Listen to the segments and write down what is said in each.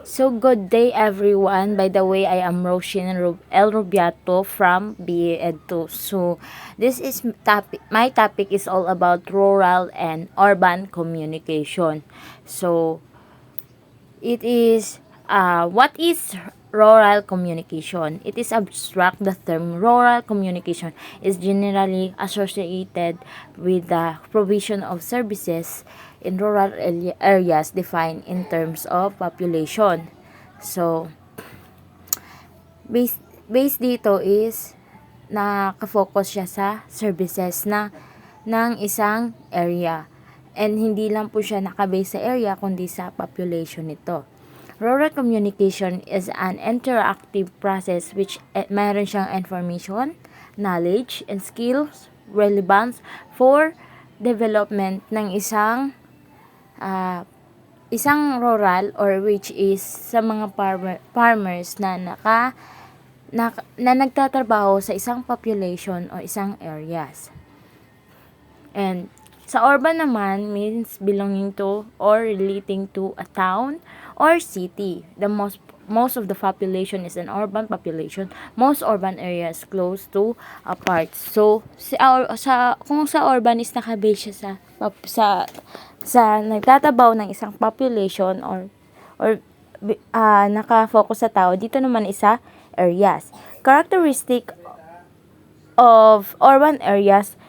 So good day everyone. By the way, I am Roshin El Rubiato from BA Ed2. So this is my topic is all about rural and urban communication. So it is what is rural communication? It is abstract. The term rural communication is generally associated with the provision of services in rural areas defined in terms of population. So, base dito is nakafocus siya sa services ng isang area. And hindi lang po siya nakabase sa area kundi sa population nito. Rural communication is an interactive process which mayroon siyang information, knowledge, and skills relevant for development ng isang rural or which is sa mga farmers na nagtatrabaho sa isang population o isang areas. And sa urban naman means belonging to or relating to a town or city. The most of the population is an urban population. Most urban areas close to a park. So kung sa urban is nakabase siya sa nagtatabaw ng isang population or naka-focus sa tao, dito naman isa areas. Characteristic of urban areas,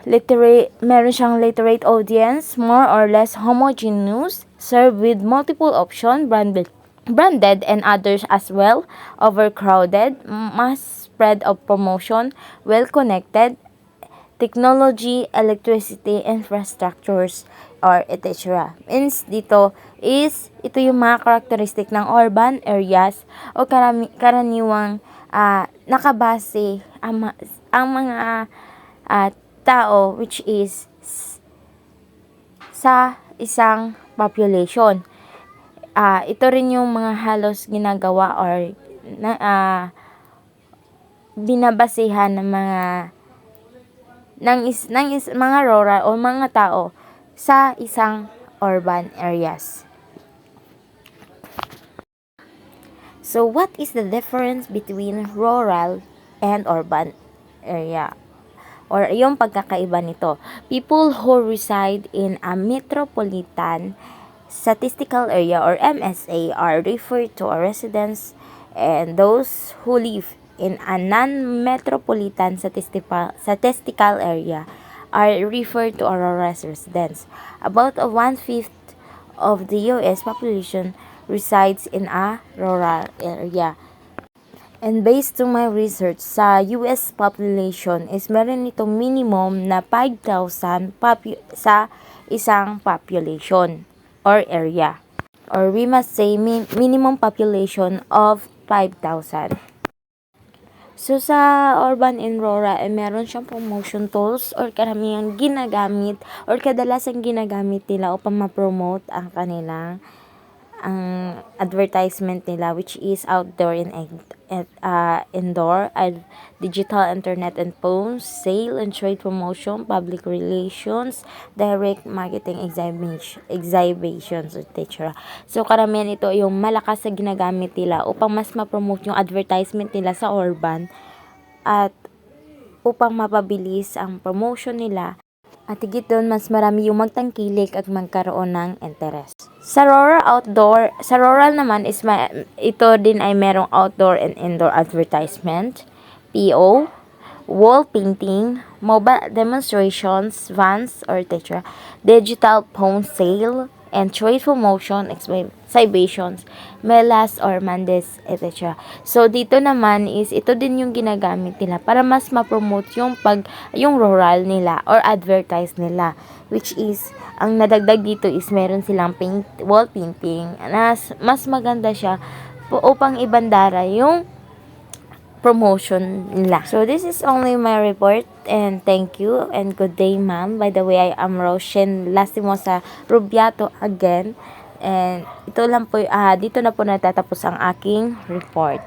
meron siyang literate audience, more or less homogeneous, served with multiple options, branded and others as well, overcrowded, mass spread of promotion, well-connected, technology, electricity, infrastructures, or etc. Means dito is, ito yung mga characteristic ng urban areas o karaniwang nakabase ang mga tao which is sa isang population. Ito rin yung mga halos ginagawa or binabasehan ng mga rural o mga tao sa isang urban areas. So what is the difference between rural and urban area? Or yung pagkakaiba nito. People who reside in a metropolitan statistical area or MSA are referred to as residents, and those who live in a non-metropolitan statistical area are referred to as rural residents. About 1/5 of the US population resides in a rural area. And based to my research, sa US population is meron nito minimum na 5,000 sa isang population or area. Or we must say minimum population of 5,000. So sa urban and rural, meron siyang promotion tools or karamihang ginagamit or kadalasang ginagamit nila upang ma-promote ang kanilang advertisement nila, which is outdoor and indoor, digital, internet and phones, sale and trade promotion, public relations, direct marketing, exhibitions, etc. So karamihan ito yung malakas na ginagamit nila upang mas ma-promote yung advertisement nila sa urban at upang mapabilis ang promotion nila. At higit doon, mas marami yung magtangkilik at magkaroon ng interest. Sa rural naman is ito din ay merong outdoor and indoor advertisement, PO, wall painting, mobile demonstrations, vans or etc., digital phone sale, and trade promotion, exhibitions, melas or mandes, etc. So dito naman is ito din yung ginagamit nila para mas ma-promote yung rural nila or advertise nila, which is ang nadagdag dito is meron silang wall painting na mas maganda siya upang ibandara yung promotion nila. So this is only my report, and thank you and good day, ma'am. By the way, I am Roshin Lastimosa Rubiato again, and ito lang po, dito na po natatapos ang aking report.